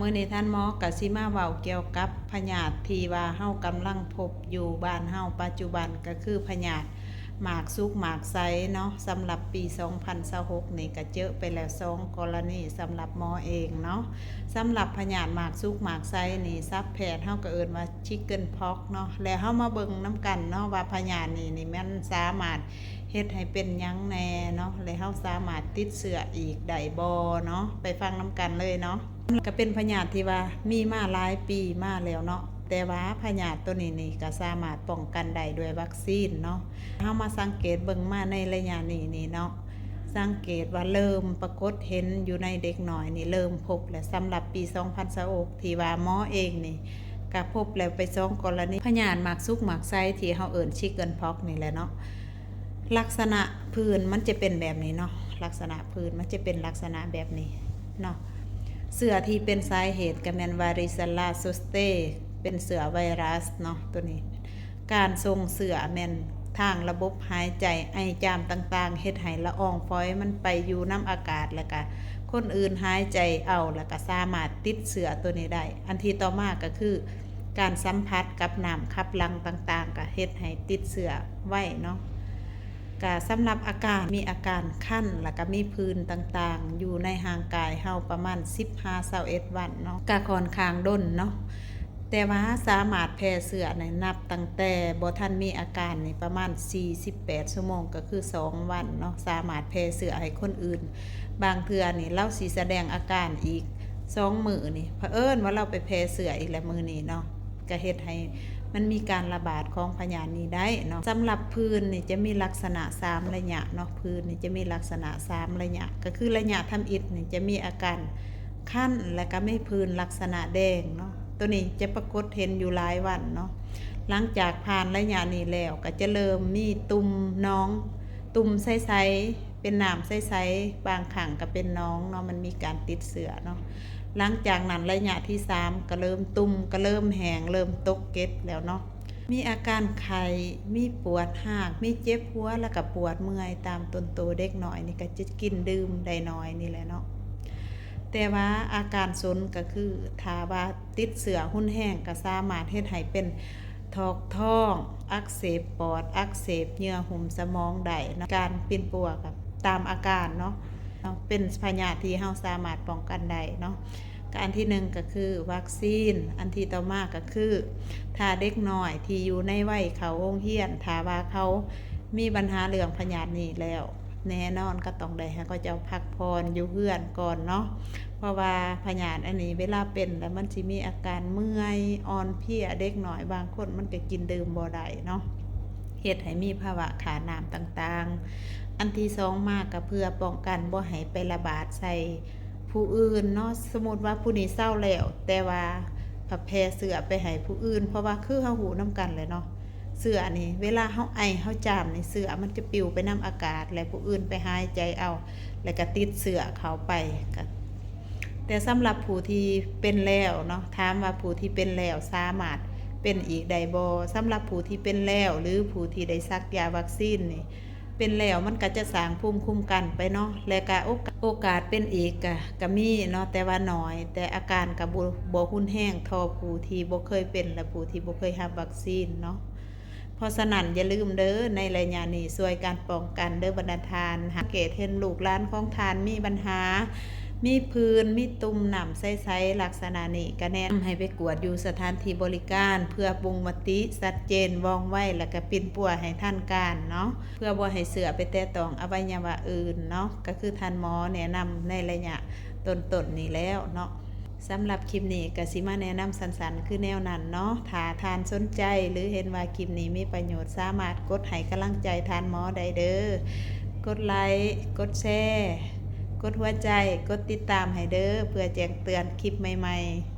มื้อนี้ท่านหมอกะสิมาเว้าเกี่ยวกับพยาธิที่ว่าเฮากำลังพบอยู่บ้านเฮาปัจจุบันก็คือพยาธิหมากสุกหมากไซเนาะสำหรับปี2026นี่ก็เจอไปแล้ว2กรณีสำหรับหมอเองเนาะสำหรับพยาธิหมากสุกหมากไซนี่ศัพท์แพทย์เฮาก็เอิ้นว่าชิคเก้นพ็อกเนาะแล้วเฮามาเบิ่งนํกันเนาะว่าพยาธินี่มันสามารถเฮ็ดให้เป็นหยังแน่เนาะและเฮาสามารถติดเชื้ออีกได้บ่เนาะไปฟังนํกันเลยเนาะก็เป็นพยาธิที่ว่ามีมาหลายปีมาแล้วเนาะแต่ว่าพยาธิตัวนี้ก็สามารถป้องกันได้ด้วยวัคซีนเนาะเฮามาสังเกตเบิ่งมาในระยะนี้เนาะสังเกตว่าเริ่มปรากฏเห็นอยู่ในเด็กน้อยนี่เริ่มพบและสำหรับปี2026ที่ว่าหมอเองนี่ก็พบแล้วไป2กรณีพยาธิหมากสุกหมากไซที่เฮาเอิ้นชิคเก้นพ็อกนี่แหละเนาะลักษณะพื้นมันจะเป็นแบบนี้เนาะลักษณะพื้นมันจะเป็นลักษณะแบบนี้เนาะเสือที่เป็นสาเหตุก็แม่นวาริซาลาโซสเตเป็นเสือไวรัสเนาะตัวนี้การทรงเสือแม่นทางระบบหายใจไอจามต่างๆเฮ็ดให้ละอองฝอยมันไปอยู่น้ำอากาศแล้วก็คนอื่นหายใจเอาแล้วก็สามารถติดเสือตัวนี้ได้อันที่ต่อมาก็คือการสัมผัสกับน้ำขับลังต่างๆก็เฮ็ดให้ติดเสือไว้เนาะก็สำหรับอาการมีอาการคั้นแล้วก็มีพื้นต่างๆอยู่ในห่างกายเฮาประมาณ15-21วันเนาะก็ค่อนข้างด้นเนาะแต่ว่าสามารถแพร่เชื้อในนับตั้งแต่บ่ทันมีอาการนี่ประมาณ48ชั่วโมงก็คือ2วันเนาะสามารถแพร่เชื้อให้คนอื่นบางเทื่อนี่เราสิแสดงอาการอีก2มื้อนี่เผอิญว่าเราไปแพร่เชื้ออีกแล้วมื้อนี้เนาะก็เฮ็ดให้มันมีการระบาดของพยาธินี้ได้เนาะสำหรับพื้นนี่จะมีลักษณะ3ระยะเนาะพื้นนี่จะมีลักษณะ3ระยะก็คือระยะทำอิฐนี่จะมีอาการคั้นและก็ไม่พื้นลักษณะแดงเนาะตัวนี้จะปรากฏเห็นอยู่หลายวันเนาะหลังจากผ่านระยะนี้แล้วก็จะเริ่มมีตุ่มน้องตุ่มใสๆเป็นน้ำใสๆบางครั้งก็เป็นน้องเนาะมันมีการติดเชื้อเนาะหลังจากนั้นระยะที่3ก็เริ่มตุ่มก็เริ่มแห้งเริ่มตกเกล็ดแล้วเนาะมีอาการไข้มีปวดหากมีเจ็บหัวแล้วก็ปวดเมื่อยตามต้นโตเด็กน้อยนี่ก็จะกินดื่มได้น้อยนี่แหละเนาะแต่ว่าอาการซนก็คือถ้าว่าติดเชื้อหุ่นแห้งก็สามารถเฮ็ดให้เป็นท้องอักเสบปอดอักเสบเยื่อหุ้มสมองได้นะการปิ้นปัวกับตามอาการเนาะเป็นพยาธิที่เฮาสามารถป้องกันได้เนาะอันที่1ก็คือวัคซีนอันที่ต่อมาก็คือถ้าเด็กน้อยที่อยู่ในวัยเข้าโรงเรียนถ้าว่าเขามีปัญหาเรื่องพยาธินี้แล้วแน่นอนก็ต้องได้ให้เขาเจ้าพักผ่อนอยู่เฮือนก่อนเนาะเพราะว่าพยาธิอันนี้เวลาเป็นแล้วมันสิมีอาการเมื่อยอ่อนเพลียเด็กน้อยบางคนมันก็กินดื่มบ่ได้เนาะเฮ็ดให้มีภาวะขาดน้ำต่างๆอันที่2มาก็เพื่อป้องกันบ่ให้ไประบาดใส่ผู้อื่นเนาะสมมุติว่าผู้นี้เศร้าแล้วแต่ว่าแพร่เชื้อไปให้ผู้อื่นเพราะว่าคือเฮาหูนํกันเลยเนาะเสื้อนี่เวลาเฮาไอเฮาจามนี่เสื้อมันจะปลิวไปนำอากาศและผู้อื่นไปหายใจเอาแล้วก็ติดเสื้อเข้าไปก็แต่สำหรับผู้ที่เป็นแล้วเนาะถามว่าผู้ที่เป็นแล้วสามารถเป็นอีกได้บ่สำหรับผู้ที่เป็นแล้วหรือผู้ที่ได้ซักยาวัคซีนนี่เป็นแล้วมันก็จะสร้างภูมิคุ้มกันไปเนาะและก็โอกาสเป็นอีกก็มีเนาะแต่ว่าน้อยแต่อาการก็บ่รุนแรงเท่าผู้ที่บ่เคยเป็นและผู้ที่บ่เคยรับวัคซีนเนาะเพราะฉะนั้นอย่าลืมเด้อในระยะนี้ช่วยการป้องกันเด้อบรรดาทานหากเกตเห็นลูกหลานของทานมีปัญหามีพื้นมีตุ่มน้ำใสๆลักษณะนี้ก็แนะนำให้ไปกวดอยู่สถานที่บริการเพื่อบ่งมติชัดเจนว่องไวแล้วก็ปิ้นปัวให้ท่านการเนาะเพื่อบ่ให้เสือไปแตะต้องอวัยวะอื่นเนาะก็คือท่านหมอแนะนำในระยะต้นๆนี้แล้วเนาะสำหรับคลิปนี้ก็สิมาแนะนำสั้นๆคือแนวนั้นเนาะถ้าทานสนใจหรือเห็นว่าคลิปนี้มีประโยชน์สามารถกดให้กำลังใจทานหมอได้เด้อกดไลค์กดแชร์กดหัวใจกดติดตามให้เด้อเพื่อแจ้งเตือนคลิปใหม่ๆ